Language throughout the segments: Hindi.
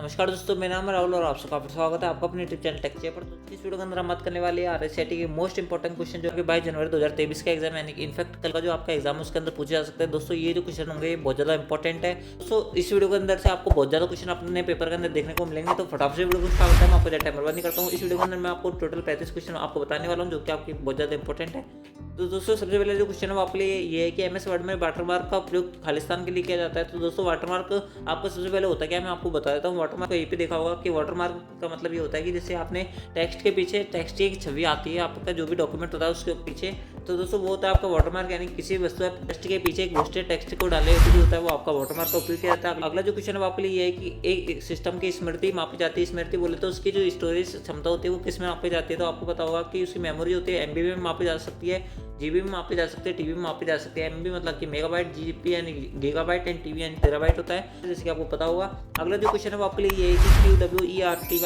नमस्कार दोस्तों, मेरा नाम है राहुल और आप सबका फिर स्वागत है आपका अपने यूट्यूब चैनल टेक चैनल पर। तो इस वीडियो के अंदर हम बात करने वाले हैं आरएससीआईटी के मोस्ट इंपॉर्टेंट क्वेश्चन जो कि 22 जनवरी 2023 का एग्जाम यानी कि इनफैक्ट कल का जो आपका एग्जाम है उसके अंदर पूछे जा सकते हैं। दोस्तों ये जो क्वेश्चन होंगे ये बहुत ज़्यादा इंपॉर्टेंट है। दोस्तों इस वीडियो के अंदर से आपको बहुत ज़्यादा क्वेश्चन अपने पेपर के अंदर देखने को मिलेंगे, तो फटाफट से वीडियो को स्टार्ट करते हैं। मैं आपको ज़्यादा टाइम बर्बाद नहीं करता हूँ। इस वीडियो के अंदर मैं आपको टोटल 35 क्वेश्चन आपको बताने वाला हूँ जो कि आपकी बहुत ज़्यादा इंपॉर्टेंट है। तो दोस्तों सबसे पहले जो क्वेश्चन है आपके लिए ये है कि एमएस वर्ड में वाटरमार्क का प्रयोग खालिस्तान के लिए किया जाता है। तो दोस्तों वाटरमार्क आपको सबसे पहले होता है क्या, मैं आपको बता देता हूँ। वाटरमार्क यहीं पे देखा होगा कि वाटरमार्क का मतलब ये होता है कि जैसे आपने टेक्स्ट के पीछे टेक्स्ट की एक छवि आती है, आपका जो भी डॉक्यूमेंट होता है उसके पीछे, तो दोस्तों वो होता है आपका वाटरमार्क। यानी किसी वस्तु या टेक्स्ट के पीछे एक घोषित टेक्स्ट को डाले तो जो होता है वो आपका वाटरमार्क का उपयोग किया जाता है। अगला जो क्वेश्चन है आपके लिए ये है कि एक सिस्टम की स्मृति मापी जाती है। स्मृति बोले तो उसकी जो स्टोरेज क्षमता होती है वो किस में मापी जाती है, तो आपको पता होगा कि उसकी मेमोरी होती है एमबी में मापी जा सकती है, जीबी में मापी जा सकती है, टीबी में मापी जा सकती है। एमबी मतलब कि मेगाबाइट, जीबी यानी गीगाबाइट एंड टीबी यानी टेराबाइट होता है, जैसे कि आपको पता होगा। अगला जो क्वेश्चन है वो आपके लिए ये है कि QWERTY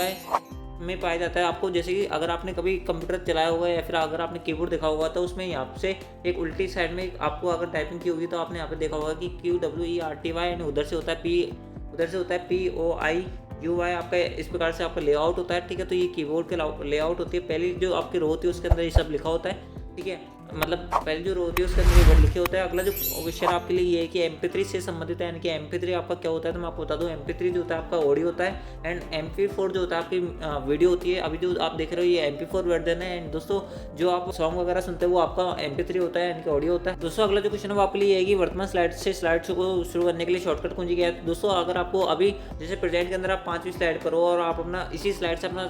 में पाया जाता है। आपको जैसे कि अगर आपने कभी कंप्यूटर चलाया होगा या फिर अगर आपने कीबोर्ड देखा होगा तो उसमें यहाँ से एक उल्टी साइड में आपको अगर टाइपिंग की होगी तो आपने यहाँ पे देखा होगा कि QWERTY यानी उधर से होता है POIUY। आपका इस प्रकार से आपका लेआउट होता है, ठीक है। तो ये कीबोर्ड के लेआउट होती है। पहली जो आपकी रो होती है उसके अंदर ये सब लिखा होता है, ठीक है। मतलब पहले जो रो होती है उसके अंदर ये वर्ड लिखे होते हैं। अगला जो क्वेश्चन आपके लिए ये है कि MP3 से संबंधित है, यानी कि MP3 आपका क्या होता है, तो मैं आपको बता दूं। MP3 जो होता है आपका ऑडियो होता है एंड MP4 जो होता है आपकी वीडियो होती है। अभी जो आप देख रहे हो ये MP4 वर्जन है एंड दोस्तों जो आप सॉन्ग वगैरह सुनते हैं वो आपका MP3 होता है यानी कि ऑडियो होता है। दोस्तों अगला जो क्वेश्चन है वो आपके लिए है कि वर्तमान स्लाइड से स्लाइड शो को शुरू करने के लिए शॉर्टकट कुंजी क्या है। दोस्तों अगर आपको अभी जैसे प्रेजेंट के अंदर आप 5वीं स्लाइड पर हो और आप अपना इसी स्लाइड से अपना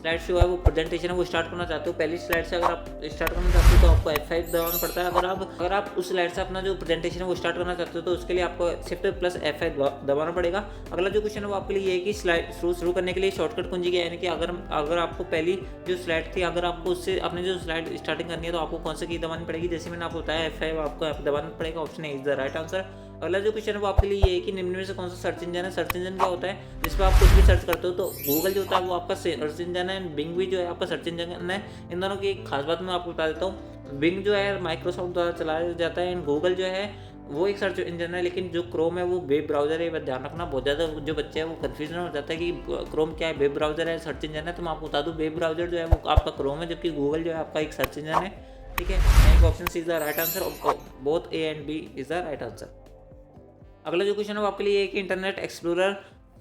स्लाइड शो है वो प्रेजेंटेशन है वो स्टार्ट करना चाहते हो, पहली स्लाइड से अगर आप स्टार्ट करना चाहते हो तो आपको F5 दबाना पड़ता है। अगर आप उस स्लाइड से अपना जो प्रेजेंटेशन है वो स्टार्ट करना चाहते हो तो उसके लिए आपको Shift+F5 दबाना पड़ेगा। अगला जो क्वेश्चन है वो आपके लिए ये है कि स्लाइड शुरू करने के लिए शॉर्टकट कुंजी क्या है, यानी कि अगर आपको पहली जो स्लाइड थी अगर आपको उससे अपने जो स्लाइड स्टार्टिंग करनी है तो आपको कौन सा की दबानी पड़ेगी। जैसे मैंने आपको बताया F5 आपको दबाना पड़ेगा। Option is the right answer. अगला जो क्वेश्चन है वो आपके लिए ये है कि निम्न में से कौन सा सर्च इंजन है। सर्च इंजन क्या होता है, जिस पर आप कुछ भी सर्च करते हो, तो गूगल जो होता है वो आपका सर्च इंजन है, बिंग भी जो है आपका सर्च इंजन है। इन दोनों की एक खास बात मैं आपको बता देता हूँ। बिंग जो है माइक्रोसॉफ्ट द्वारा चलाया जाता है एंड गूगल जो है वो एक सर्च इंजन है, लेकिन जो क्रोम है वो वेब ब्राउजर है। ध्यान रखना, बहुत ज़्यादा जो बच्चे हैं वो कन्फ्यूजन हो जाता है कि क्रोम क्या है, वेब ब्राउजर है, सर्च इंजन है। तो मैं आपको बता दूँ वेब ब्राउजर जो है वो आपका क्रोम है, जबकि गूगल जो है आपका एक सर्च इंजन है, ठीक है। Option C is the right answer, both A and B is the right answer. अगला जो क्वेश्चन है वो आपके लिए है कि इंटरनेट एक्सप्लोरर,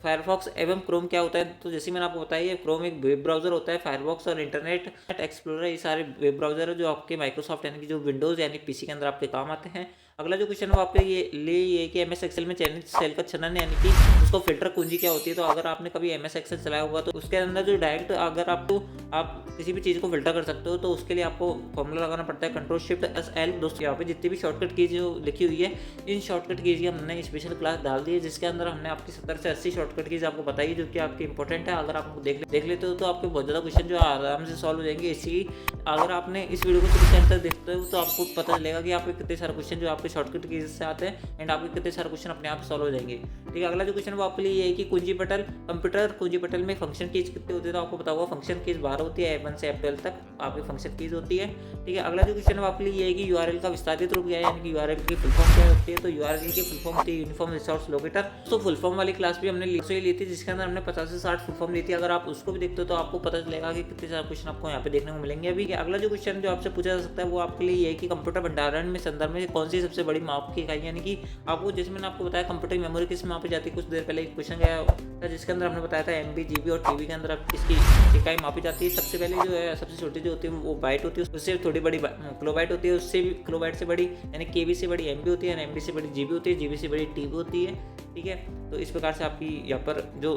फायरफॉक्स एवं क्रोम क्या होता है। तो जैसे मैंने आपको बताया ये क्रोम एक वेब ब्राउजर होता है, फायरफॉक्स और इंटरनेट एक्सप्लोरर ये सारे वेब ब्राउजर है जो आपके माइक्रोसॉफ्ट यानी कि जो विंडोज़ यानी पीसी के अंदर आपके काम आते हैं। अगला जो क्वेश्चन है वो आपके लिए ये है कि MS एक्सेल में चयनित सेल का चयन यानी कि उसको फिल्टर कुंजी क्या होती है। तो अगर आपने कभी MS एक्सेल चलाया होगा तो उसके अंदर जो डायरेक्ट अगर आप किसी भी चीज़ को फिल्टर कर सकते हो तो उसके लिए आपको फॉर्मूला लगाना पड़ता है Ctrl+Shift+L। दोस्तों यहाँ पे जितनी भी शॉर्टकट कीज जो लिखी हुई है इन शॉर्टकट कीज की हमने स्पेशल क्लास डाल दी है, जिसके अंदर हमने आपकी 70 से 80 शॉर्टकट कीज आपको बताई है जो कि आपकी इंपॉर्टेंट है। अगर आप देख लेते हो तो आपके बहुत ज़्यादा क्वेश्चन जो आराम से सॉल्व हो जाएंगे। इसी अगर आपने इस वीडियो को शुरू से अंत तक देखते हो तो आपको पता चलेगा कि आपके कितने सारे क्वेश्चन जो आपके शॉर्टकट कीज से आते हैं एंड आपके कितने सारे क्वेश्चन अपने आप सॉल्व हो जाएंगे, ठीक है। अगला जो क्वेश्चन वो आपके लिए ये है कि कुंजी पटल कंप्यूटर कुंजी पटल में फंक्शन कीज कितने होते हैं। तो आपको पता होगा फंक्शन कीज 12 होती है, F1 से F12 तक आपकी फंक्शन कीज होती है, ठीक है। अगला जो क्वेश्चन है आपके लिए ये है कि URL का विस्तारित रूप क्या है, यानी कि URL की फुल फॉर्म क्या होती है। तो URL की फुल फॉर्म होती है यूनिफॉर्म रिसोर्स लोकेटर। तो फुल फॉर्म वाली क्लास भी हमने ली थी जिसके अंदर हमने 50 से 60 फुल फॉर्म ली थी। अगर आप उसको भी देखते हो तो आपको पता चलेगा कि कितने सारे क्वेश्चन आपको यहाँ पे देखने को मिलेंगे। अभी अगला जो क्वेश्चन जो आपसे पूछा जा सकता है वो आपके लिए ये है कि कंप्यूटर भंडारण में संदर्भ में कौन सी सबसे बड़ी माप की इकाई, यानी कि आपको जैसे मैंने आपको बताया कंप्यूटर मेमोरी किस मापी जाती है। कुछ देर पहले एक क्वेश्चन गया था जिसके अंदर हमने बताया था MB, GB और TB के अंदर इसकी इकाई मापी जाती है। सबसे पहले जो है सबसे छोटी जो होती है वो बाइट होती है, उससे थोड़ी बड़ी किलोबाइट होती है, उससे भी किलोबाइट से बड़ी यानी KB से बड़ी MB होती है, MB से बड़ी GB होती है, GB से बड़ी TB होती है, ठीक है। तो इस प्रकार से आपकी यहाँ पर जो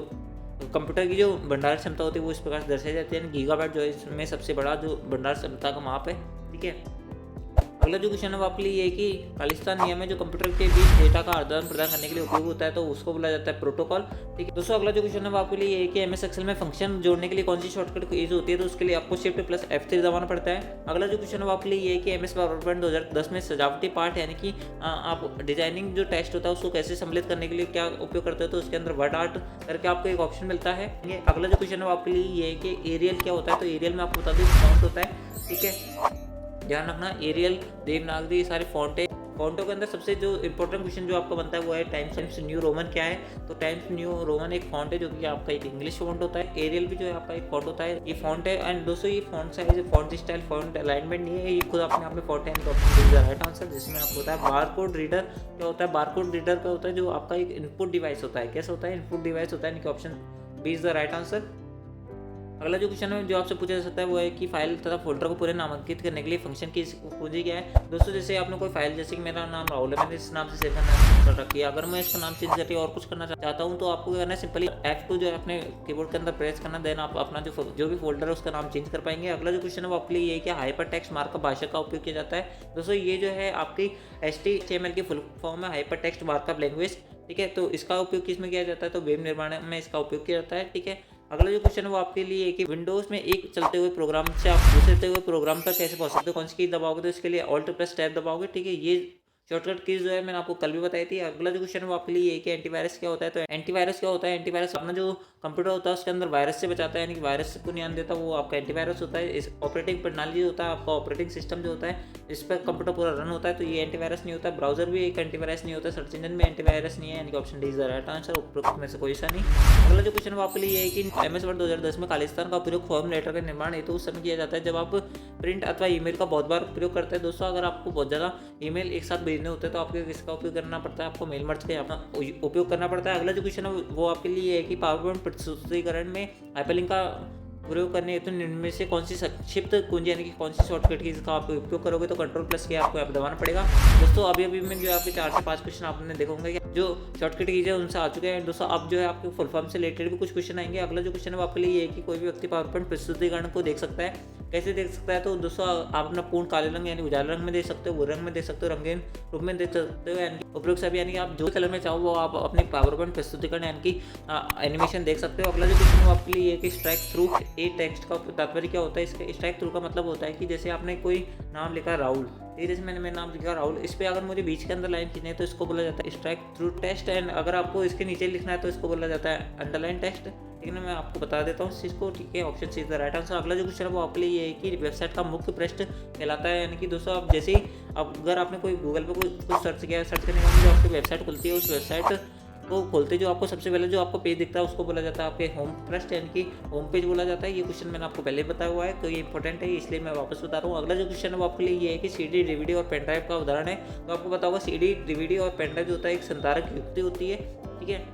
कंप्यूटर की जो भंडार क्षमता होती है वो इस प्रकार से दर्शाई जाती है। गीगाबाइट जो है इसमें सबसे बड़ा जो भंडार क्षमता का माप है, ठीक है। अगला जो क्वेश्चन है वो आपके लिए ये है कि खालिस्तान नियम है जो कंप्यूटर के बीच डेटा का आदान प्रदान करने के लिए उपयोग होता है, तो उसको बोला जाता है प्रोटोकॉल, ठीक है। दोस्तों अगला जो क्वेश्चन है वो आपके लिए ये है कि MS एक्सेल में फंक्शन जोड़ने के लिए कौन सी शॉर्टकट कीज होती है। तो उसके लिए आपको Shift+F3 दबाना पड़ता है। अगला जो क्वेश्चन है वो आपके लिए ये है कि MS पावरपॉइंट 2010 में सजावटी पार्ट यानी कि आप डिजाइनिंग जो टेक्स्ट होता है उसको कैसे सम्मिलित करने के लिए क्या उपयोग करते हो। तो उसके अंदर वर्ड आर्ट करके आपको एक ऑप्शन मिलता है। अगला जो क्वेश्चन है वो आपके लिए ये है कि एरियल क्या होता है। तो एरियल में आपको बता दूँ फॉन्ट होता है, ठीक है। ध्यान रखना एरियल, देवनागरी ये सारे फॉन्ट है फ़ॉन्टों के अंदर सबसे जो इंपॉर्टेंट क्वेश्चन जो आपका बनता है वो है टाइम्स न्यू रोमन क्या है। तो टाइम्स न्यू रोमन एक फ़ॉन्ट है जो कि आपका एक इंग्लिश फ़ॉन्ट होता है। एरियल भी जो है आपका एक फ़ॉन्ट होता है, ये फ़ॉन्ट है। एंड दोस्तों ये font size, font style, font alignment नहीं है, ये खुद अपने आप में फ़ॉन्ट है। Option is the right answer, जिसमें आपको होता है बारकोड रीडर। क्या होता है बारकोड रीडर? क्या होता है? जो आपका एक इनपुट डिवाइस होता है। कैसे होता है? इनपुट डिवाइस होता है, यानी कि option B is the right answer. अगला जो क्वेश्चन है जो आपसे पूछा जा सकता है वो है कि फाइल तथा फोल्डर को पूरे नामांकित करने के लिए फंक्शन की कुंजी क्या है। दोस्तों जैसे आपने कोई फाइल, जैसे कि मेरा नाम राहुल है, मैंने इस नाम से सेव करना कर रखी है। अगर मैं इसका नाम चेंज करके और कुछ करना चाहता हूँ तो आपको करना है सिंपली F2 जो है अपने कीबोर्ड के अंदर प्रेस करना, देन आप अपना जो भी फोल्डर है उसका नाम चेंज कर पाएंगे। अगला जो क्वेश्चन है वो आपके लिए ये है कि हाइपर टेक्स्ट मार्कअप भाषा का उपयोग किया जाता है। दोस्तों ये जो है आपकी HTML की फुल फॉर्म है, हाइपर टेक्स्ट मार्कअप लैंग्वेज। ठीक है, तो इसका उपयोग किस में किया जाता है? तो वेब निर्माण में इसका उपयोग किया जाता है। ठीक है, अगला जो क्वेश्चन है वो आपके लिए है कि विंडोज़ में एक चलते हुए प्रोग्राम से आप दूसरे हुए प्रोग्राम पर कैसे पहुंच सकते हो, कौन सी की दबाओगे? तो इसके लिए ऑल्ट प्लस टैब दबाओगे। ठीक है, ये शॉर्टकट कीज जो है मैंने आपको कल भी बताई थी। अगला जो क्वेश्चन है वो आपके लिए ये कि एंटीवायरस क्या होता है। तो एंटीवायरस क्या होता है? एंटीवायरस अपना जो कंप्यूटर होता है उसके अंदर वायरस से बचाता है, यानी कि वायरस को नहीं आने देता, वो आपका एंटीवायरस होता है। इस ऑपरेटिंग प्रणाली जो होता है आपका ऑपरेटिंग सिस्टम जो होता है इस पर कंप्यूटर पूरा रन होता है, तो ये एंटीवायरस नहीं होता। ब्राउजर भी एक एंटीवायरस नहीं होता, सर्च इंजन में एंटीवायरस नहीं है, यानी कि option D is the right answer, उपरोक्त में से कोई सा नहीं। अगला जो क्वेश्चन है वो आपके लिए ये है कि MS वर्ड 2010 में खालिस्तान का उपयोग फॉर्म लेटर के निर्माण हेतु उस समय किया जाता है जब आप प्रिंट अथवा ईमेल का बहुत बार प्रयोग करते हैं। दोस्तों अगर आपको बहुत ज़्यादा ईमेल एक साथ भेजने होते हैं तो आपको इसका उपयोग करना पड़ता है, आपको मेल मर्ज के अपना उपयोग करना पड़ता है। अगला जो क्वेश्चन है वो आपके लिए है कि पावर पॉइंट प्रस्तुतिकरण में हाइपरलिंक का प्रयोग करने हेतु निम्न में से कौन सी संक्षिप्त कुंजी, यानी कि कौन सी शॉर्टकट की इसका आप उपयोग करोगे? तो कंट्रोल प्लस की आपको आप दबाना पड़ेगा। दोस्तों अभी में जो आपके 4 से 5 क्वेश्चन आपने देखा होंगे कि जो शॉर्टकट कीज है उनसे आ चुके हैं। दोस्तों अब जो है आपके फुल फॉर्म से रिलेटेड भी कुछ क्वेश्चन आएंगे। अगला जो क्वेश्चन है वो आपके लिए ये है कि कोई भी व्यक्ति पावर पॉइंट प्रस्तुतिकरण को देख सकता है। कैसे देख सकता है? तो दोस्तों आप अपना पूर्ण काले रंग यानी उजाला रंग में देख सकते हो, वो रंग में देख सकते हो, रंगीन रूप में देख सकते हो, यानी उपरोक्त सभी, यानी कि आप जो कलर में चाहो वो आप अपने पावर पॉइंट प्रस्तुतिकरण यानी कि एनिमेशन देख सकते हो। अगला जो क्वेश्चन है आपके लिए कि स्ट्राइक थ्रू ए टेक्स्ट का तात्पर्य क्या होता है? इसका स्ट्राइक थ्रू का मतलब होता है कि जैसे आपने कोई नाम लिखा राहुल, ठीक है, जैसे मैंने मेरा नाम लिखा राहुल, इस पर अगर मुझे बीच के अंदर लाइन खींचनी है तो इसको बोला जाता है स्ट्राइक थ्रू टेक्स्ट। एंड अगर आपको इसके नीचे लिखना है तो इसको बोला जाता है अंडरलाइन टेक्स्ट। ठीक है ना, मैं आपको बता देता हूँ इस चीज़ को। ठीक है, option C is the right answer. अगला जो क्वेश्चन है वो आपके लिए ये है कि वेबसाइट का मुख्य पृष्ठ कहलाता है, यानी कि दोस्तों आप जैसे ही अगर आपने कोई गूगल पे कुछ सर्च किया, सर्च करने के बाद जो आपकी वेबसाइट खुलती है उस वेबसाइट को खोलते जो आपको सबसे पहले जो आपको पेज दिखता है उसको बोला जाता है आपके होम पृष्ठ, यानी कि होम पेज बोला जाता है। ये क्वेश्चन मैंने आपको पहले बताया हुआ है, तो ये इंपॉर्टेंट है इसलिए मैं वापस बता रहा हूँ। अगला जो क्वेश्चन है वो आपके लिए ये है कि CD, DVD और पेन ड्राइव का उदाहरण है। तो आपको पता होगा CD, DVD और पेन ड्राइव जो होता है एक संधारक युक्ति होती है। ठीक है,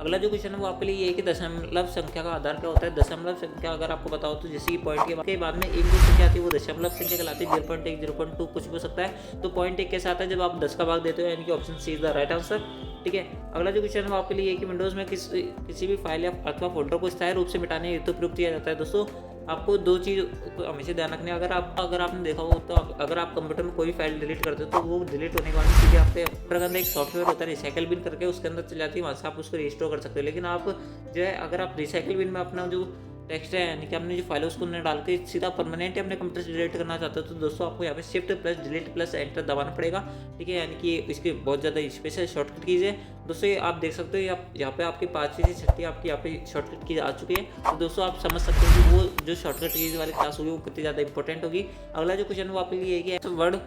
अगला जो क्वेश्चन है वो आपके लिए ये है कि दशमलव संख्या का आधार क्या होता है। दशमलव संख्या अगर आपको बताओ तो जैसे कि पॉइंट के बाद में एक जो संख्या आती है वो दशमलव संख्या कहलाती है। 0.1, 0.2 कुछ भी हो सकता है। तो 0.1 कैसे आता है? जब आप 10 का भाग देते हो, यानी कि option C is the right answer. ठीक है, अगला जो क्वेश्चन है वो आपके लिए है कि विंडोज़ में किसी भी फाइल या अथवा फोल्डर को स्थायी रूप से मिटाने हेतु प्रयोग किया जाता है। दोस्तों आपको दो चीज़ को हमेशा ध्यान रखनी है। अगर आपने देखा हो तो अगर आप कंप्यूटर में कोई फाइल डिलीट करते हो तो वो डिलीट होने के बाद सीधे आपके अंदर एक सॉफ्टवेयर होता है रिसाइकल बिन करके, उसके अंदर चल जाती है, वहाँ से आप उसको रिस्टोर कर सकते हो। लेकिन आप जो है अगर आप रिसाइकल बिन में अपना जो टेक्स्ट है यानी कि आपने जो फाइल है उसको न डाल के सीधा परमानेंट अपने कंप्यूटर से डिलीट करना चाहते हो तो दोस्तों आपको यहाँ पे shift plus delete plus enter दबाना पड़ेगा। ठीक है, यानी कि इसके बहुत ज़्यादा स्पेशल शॉर्टकट कीज है। दोस्तों ये आप देख सकते हो यहाँ पे आपकी 5वीं से 6वीं आपकी यहाँ पे शॉर्टकट कीज आ चुकी है। तो दोस्तों आप समझ सकते हो कि वो जो शॉर्टकट कीज वाली क्लास होगी वो कितनी ज़्यादा इंपॉर्टेंट होगी। अगला जो क्वेश्चन वो आपके लिए है कि वर्ड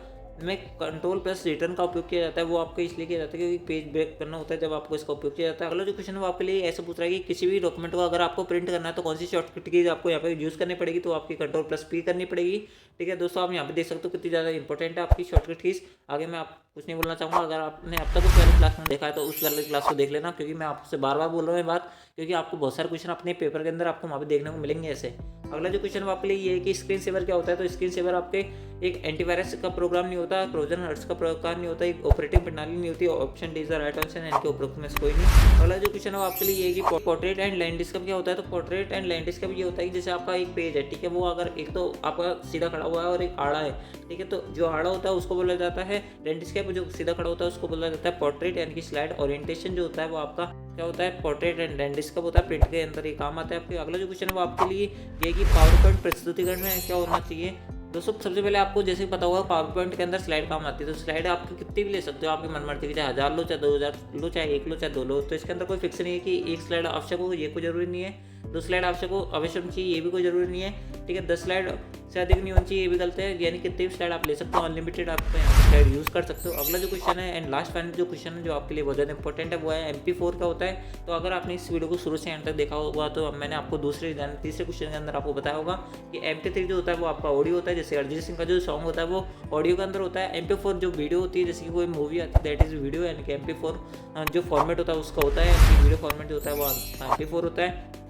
में कंट्रोल प्लस रिटर्न का उपयोग किया जाता है। वो आपको इसलिए किया जाता है क्योंकि पेज ब्रेक करना होता है जब आपको इसका उपयोग किया जाता है। अगला जो क्वेश्चन है वो आपके लिए ऐसे पूछ रहा है कि किसी भी डॉक्यूमेंट को अगर आपको प्रिंट करना है तो कौन सी शॉर्टकट की आपको यहाँ पे यूज़ करनी पड़ेगी? तो आपकी कंट्रोल प्लस पी करनी पड़ेगी। ठीक है दोस्तों, आप यहाँ पे देख सकते हो कितनी ज़्यादा इंपॉर्टेंट है आपकी शॉर्टकट कीज। आगे मैं आप कुछ नहीं बोलना चाहूँगा। अगर आपने अब तक उस वाली क्लास में देखा है तो उस वाली क्लास को देख लेना, क्योंकि मैं आपसे बार बार बोल रहा हूँ ये बात, क्योंकि आपको बहुत सारे क्वेश्चन अपने पेपर के अंदर आपको वहाँ पे देखने को मिलेंगे ऐसे। अगला जो क्वेश्चन आपके लिए ये है कि स्क्रीन सेवर क्या होता है? तो स्क्रीन सेवर आपके एक एंटीवायरस का प्रोग्राम नहीं होता, ट्रोजन हॉर्स का प्रकार नहीं होता, एक ऑपरेटिंग प्रणाली नहीं होती। Option D is the right answer, इनके उपरोक्त में से कोई नहीं। अगला जो क्वेश्चन है वो आपके लिए ये है कि पोर्ट्रेट एंड लैंडस्केप क्या होता है? तो पोर्ट्रेट एंड लैंडस्केप ये होता है कि जैसे आपका एक पेज है, ठीक है, वो अगर एक तो आपका सीधा खड़ा हुआ है और एक आड़ा है, ठीक है, तो जो आड़ा होता है उसको बोला जाता है लैंडस्केप, जो सीधा खड़ा होता है उसको बोला जाता है पोर्ट्रेट, यानी कि स्लाइड ओरिएंटेशन जो होता है वो आपका क्या होता है? पोर्ट्रेट एंड लैंडस्केप होता है। प्रिंट के अंदर ये काम आता है आपके। अगला जो क्वेश्चन है वो आपके लिए ये कि पावर पॉइंट प्रस्तुतिकरण में क्या होना चाहिए? दोस्तों सबसे पहले आपको जैसे पता होगा पावर पॉइंट के अंदर स्लाइड काम आती है, तो स्लाइड आप कितनी भी ले सकते हो आपकी मन मर्जी की, चाहे 1000 लो, चाहे 2000 लो, चाहे 1 लो, चाहे 2 लो। तो इसके अंदर कोई फिक्स नहीं है कि एक स्लाइड आवश्यक हो, ये कोई जरूरी नहीं है। 2 स्लाइड आवश्यक हो अवश्य होनी चाहिए, ये भी कोई ज़रूरी नहीं है, ठीक है। 10 स्लाइड से अधिक नहीं होनी चाहिए, ये भी गलत है, यानी कितनी भी स्लाइड आप ले सकते हो, अनलिमिटेड आप स्लाइड यूज़ कर सकते हो। अगला जो क्वेश्चन है एंड लास्ट फाइनल जो क्वेश्चन है जो आपके लिए बहुत ज़्यादा इंपॉर्टेंट है वो है MP4 का होता है। तो अगर आपने इस वीडियो को शुरू से एंड तक देखा होगा तो मैंने आपको तीसरे क्वेश्चन के अंदर आपको बताया होगा कि MP3 जो होता है वो आपका ऑडियो होता है, जैसे अरिजीत सिंह का जो सॉन्ग होता है वो ऑडियो के अंदर होता है। MP4 जो वीडियो होती है, जैसे कि कोई मूवी आती है दैट इज़ वीडियो, यानी कि MP4 जो फॉर्मेट होता है उसका होता है, वीडियो फॉर्मेट जो होता है वो MP4 होता है।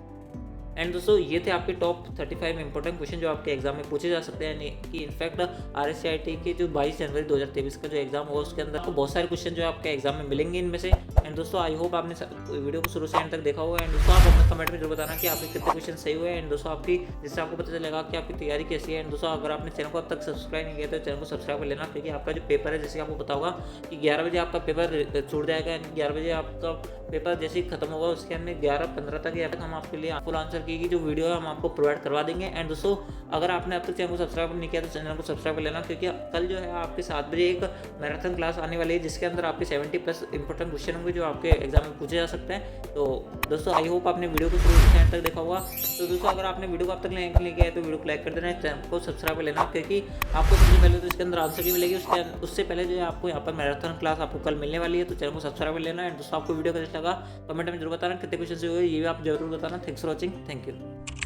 एंड दोस्तों ये थे आपके टॉप 35 इंपॉर्टेंट क्वेश्चन जो आपके एग्जाम में पूछे जा सकते हैं, कि इनफैक्ट RSCIT के जो 22 जनवरी 2023 का जो एग्जाम होगा उसके अंदर आपको बहुत सारे क्वेश्चन जो आपके एग्जाम में मिलेंगे इनमें से। एंड दोस्तों आई होप आपने वीडियो को शुरू से एंड तक देखा होगा। एंड दोस्तों आप अपने कमेंट में जरूर बताना कि आपके कितने क्वेश्चन सही हुए। एंड दोस्तों आपकी जिससे आपको पता चलेगा कि आपकी तैयारी कैसी है। एंड दोस्तों अगर आपने चैनल को अब तक सब्सक्राइब नहीं किया तो चैनल को सब्सक्राइब कर लेना, क्योंकि आपका जो पेपर है जैसे आपको पता होगा कि 11 बजे आपका पेपर छूट जाएगा, यानी 11 बजे आपका पेपर जैसे ही खत्म होगा उसके अंदर 11:15 तक या तक हम आपके लिए फुल आंसर की जो वीडियो है हम आपको प्रोवाइड करवा देंगे। एंड दोस्तों अगर आपने अब तक चैनल को सब्सक्राइब नहीं किया तो चैनल को सब्सक्राइब कर लेना, क्योंकि कल जो है आपके 7 बजे एक मैराथन क्लास आने वाली है जिसके अंदर आपके 70+ इंपॉर्टेंट क्वेश्चन होंगे जो आपके एग्जाम में पूछे जा सकते हैं। तो दोस्तों आई होप आपने वीडियो को शुरू से एंड तक देखा होगा। तो दोस्तों अगर आपने वीडियो को अब तक लाइक नहीं किया है तो वीडियो को लाइक कर देना, चैनल को सब्सक्राइब कर लेना, क्योंकि आपको सबसे पहले तो इसके अंदर आंसर की मिलेगी, उससे पहले जो है आपको यहाँ पर मैराथन क्लास आपको कल मिलने वाली है। तो चैनल को सब्सक्राइब कर लेना। एंड दोस्तों आपको वीडियो कैसा लगा कमेंट में जरूर बताना, कितने क्वेश्चन हुए ये भी आप जरूर बताना। Thanks for watching, thank you.